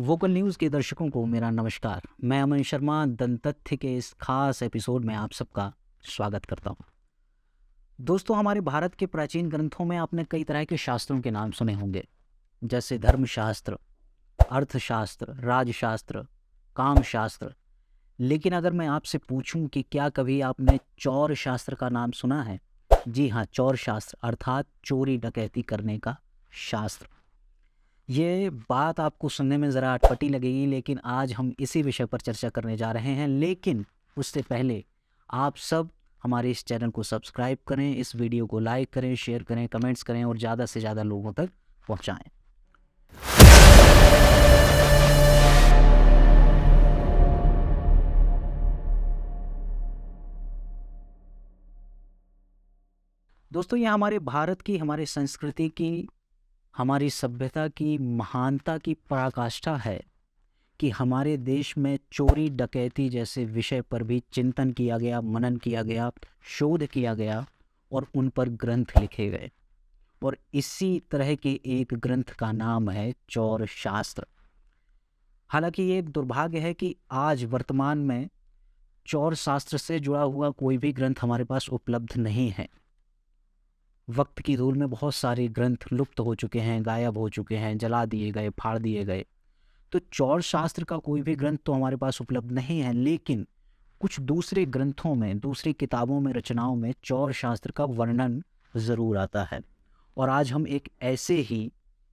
Vocal news के दर्शकों को मेरा नमस्कार। मैं अमन शर्मा दंतथ्य के इस खास एपिसोड में आप सबका स्वागत करता हूँ। दोस्तों, हमारे भारत के प्राचीन ग्रंथों में आपने कई तरह के शास्त्रों के नाम सुने होंगे, जैसे धर्मशास्त्र, अर्थशास्त्र, राजशास्त्र, कामशास्त्र। लेकिन अगर मैं आपसे पूछूं कि क्या कभी आपने चौर शास्त्र का नाम सुना है? जी हाँ, चौर शास्त्र अर्थात चोरी डकैती करने का शास्त्र। ये बात आपको सुनने में ज़रा अटपटी लगेगी, लेकिन आज हम इसी विषय पर चर्चा करने जा रहे हैं। लेकिन उससे पहले आप सब हमारे इस चैनल को सब्सक्राइब करें, इस वीडियो को लाइक करें, शेयर करें, कमेंट्स करें और ज़्यादा से ज़्यादा लोगों तक पहुँचाएँ। दोस्तों, ये हमारे भारत की, हमारे संस्कृति की, हमारी सभ्यता की महानता की पराकाष्ठा है कि हमारे देश में चोरी डकैती जैसे विषय पर भी चिंतन किया गया, मनन किया गया, शोध किया गया और उन पर ग्रंथ लिखे गए। और इसी तरह के एक ग्रंथ का नाम है चौर शास्त्र। हालांकि ये एक दुर्भाग्य है कि आज वर्तमान में चौर शास्त्र से जुड़ा हुआ कोई भी ग्रंथ हमारे पास उपलब्ध नहीं है। वक्त की धूल में बहुत सारे ग्रंथ लुप्त हो चुके हैं, गायब हो चुके हैं, जला दिए गए, फाड़ दिए गए। तो चौर शास्त्र का कोई भी ग्रंथ तो हमारे पास उपलब्ध नहीं है, लेकिन कुछ दूसरे ग्रंथों में, दूसरी किताबों में, रचनाओं में चौर शास्त्र का वर्णन ज़रूर आता है। और आज हम एक ऐसे ही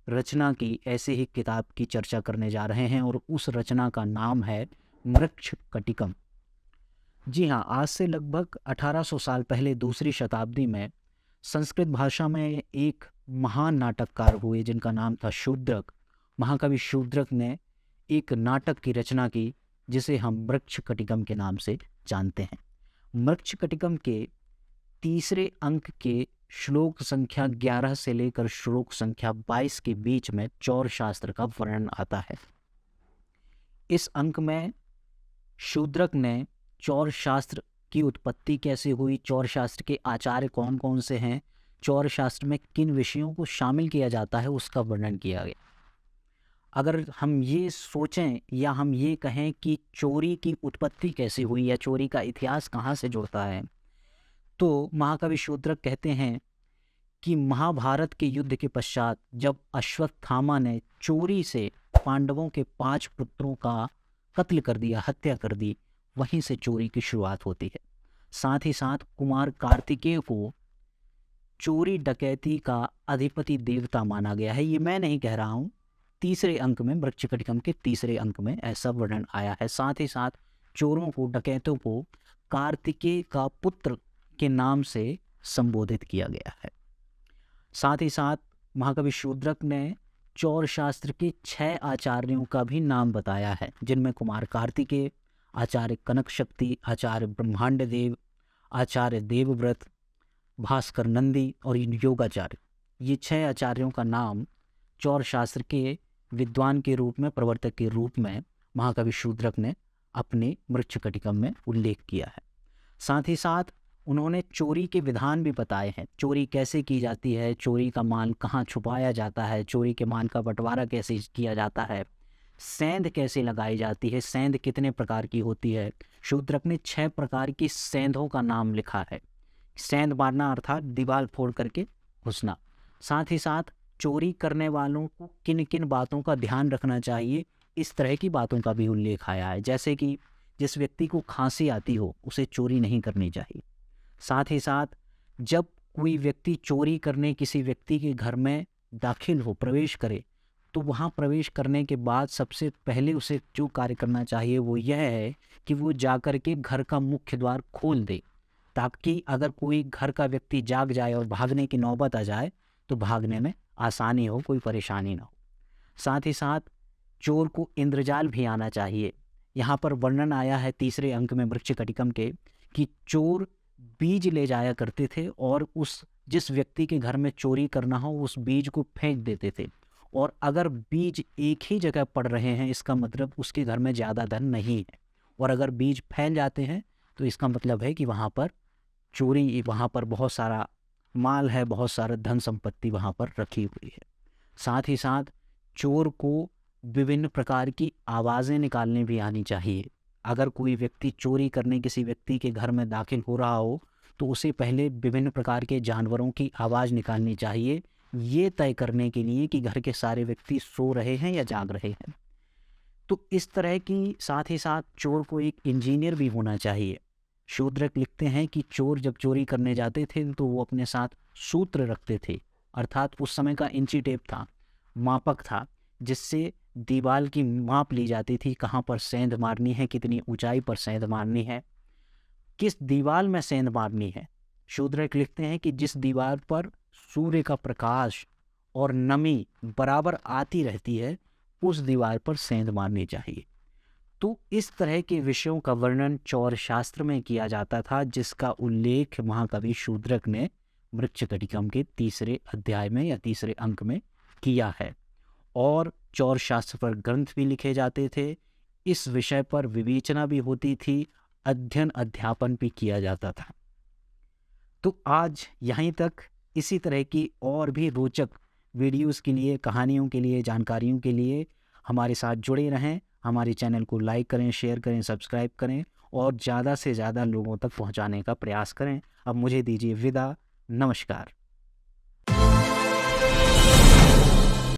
रचना की, ऐसे ही किताब की चर्चा करने जा रहे हैं और उस रचना का नाम है मृच्छकटिकम। जी हाँ, आज से लगभग 1800 साल पहले दूसरी शताब्दी में संस्कृत भाषा में एक महान नाटककार हुए जिनका नाम था शूद्रक। महाकवि शूद्रक ने एक नाटक की रचना की जिसे हम मृच्छकटिकम के नाम से जानते हैं। मृच्छकटिकम के तीसरे अंक के श्लोक संख्या 11 से लेकर श्लोक संख्या 22 के बीच में चौर शास्त्र का वर्णन आता है। इस अंक में शूद्रक ने चौर शास्त्र की उत्पत्ति कैसे हुई, चौर शास्त्र के आचार्य कौन कौन से हैं, चौर शास्त्र में किन विषयों को शामिल किया जाता है, उसका वर्णन किया गया। अगर हम ये सोचें या हम ये कहें कि चोरी की उत्पत्ति कैसे हुई या चोरी का इतिहास कहाँ से जुड़ता है, तो महाकवि शूद्रक कहते हैं कि महाभारत के युद्ध के पश्चात जब अश्वत्थामा ने चोरी से पांडवों के 5 पुत्रों का कत्ल कर दिया, हत्या कर दी, वहीं से चोरी की शुरुआत होती है। साथ ही साथ कुमार कार्तिकेय को चोरी डकैती का अधिपति देवता माना गया है। ये मैं नहीं कह रहा हूँ, तीसरे अंक में, मृच्छकटिकम के तीसरे अंक में ऐसा वर्णन आया है। साथ ही साथ चोरों को, डकैतों को कार्तिकेय का पुत्र के नाम से संबोधित किया गया है। साथ ही साथ महाकवि शूद्रक ने चौर शास्त्र के 6 आचार्यों का भी नाम बताया है, जिनमें कुमार कार्तिकेय, आचार्य कनक शक्ति, आचार्य ब्रह्मांड देव, आचार्य देवव्रत, भास्कर नंदी और योगाचार्य। ये 6 आचार्यों का नाम चौर शास्त्र के विद्वान के रूप में, प्रवर्तक के रूप में महाकवि शूद्रक ने अपने मृच्छकटिकम में उल्लेख किया है। साथ ही साथ उन्होंने चोरी के विधान भी बताए हैं। चोरी कैसे की जाती है, चोरी का माल कहाँ छुपाया जाता है, चोरी के माल का बंटवारा कैसे किया जाता है, सेंध कैसे लगाई जाती है, सेंध कितने प्रकार की होती है। शूद्रक ने 6 प्रकार की सेंधों का नाम लिखा है। सेंध मारना अर्थात दीवार फोड़ करके घुसना। साथ ही साथ चोरी करने वालों को किन किन बातों का ध्यान रखना चाहिए, इस तरह की बातों का भी उल्लेख आया है। जैसे कि जिस व्यक्ति को खांसी आती हो उसे चोरी नहीं करनी चाहिए। साथ ही साथ जब कोई व्यक्ति चोरी करने किसी व्यक्ति के घर में दाखिल हो, प्रवेश करे, तो वहाँ प्रवेश करने के बाद सबसे पहले उसे जो कार्य करना चाहिए वो यह है कि वो जाकर के घर का मुख्य द्वार खोल दे, ताकि अगर कोई घर का व्यक्ति जाग जाए और भागने की नौबत आ जाए तो भागने में आसानी हो, कोई परेशानी ना हो। साथ ही साथ चोर को इंद्रजाल भी आना चाहिए। यहाँ पर वर्णन आया है तीसरे अंक में मृच्छकटिकम के कि चोर बीज ले जाया करते थे और उस जिस व्यक्ति के घर में चोरी करना हो उस बीज को फेंक देते थे। और अगर बीज एक ही जगह पड़ रहे हैं, इसका मतलब उसके घर में ज़्यादा धन नहीं है। और अगर बीज फैल जाते हैं तो इसका मतलब है कि वहाँ पर चोरी, वहाँ पर बहुत सारा माल है, बहुत सारा धन संपत्ति वहाँ पर रखी हुई है। साथ ही साथ चोर को विभिन्न प्रकार की आवाज़ें निकालनी भी आनी चाहिए। अगर कोई व्यक्ति चोरी करने किसी व्यक्ति के घर में दाखिल हो रहा हो तो उसे पहले विभिन्न प्रकार के जानवरों की आवाज़ निकालनी चाहिए, ये तय करने के लिए कि घर के सारे व्यक्ति सो रहे हैं या जाग रहे हैं। तो इस तरह की साथ ही साथ चोर को एक इंजीनियर भी होना चाहिए। शूद्रक लिखते हैं कि चोर जब चोरी करने जाते थे तो वो अपने साथ सूत्र रखते थे, अर्थात उस समय का इंची टेप था, मापक था, जिससे दीवार की माप ली जाती थी, कहाँ पर सेंध मारनी है, कितनी ऊंचाई पर सेंध मारनी है, किस दीवार में सेंध मारनी है। शूद्रक लिखते हैं कि जिस दीवार पर सूर्य का प्रकाश और नमी बराबर आती रहती है उस दीवार पर सेंध मारनी चाहिए। तो इस तरह के विषयों का वर्णन चौर शास्त्र में किया जाता था, जिसका उल्लेख महाकवि शूद्रक ने मृच्छकटिकम के 3 अध्याय में या 3 अंक में किया है। और चौर शास्त्र पर ग्रंथ भी लिखे जाते थे, इस विषय पर विवेचना भी होती थी, अध्ययन अध्यापन भी किया जाता था। तो आज यहीं तक। इसी तरह की और भी रोचक वीडियोस के लिए, कहानियों के लिए, जानकारियों के लिए हमारे साथ जुड़े रहें। हमारे चैनल को लाइक करें, शेयर करें, सब्सक्राइब करें और ज़्यादा से ज़्यादा लोगों तक पहुंचाने का प्रयास करें। अब मुझे दीजिए विदा। नमस्कार।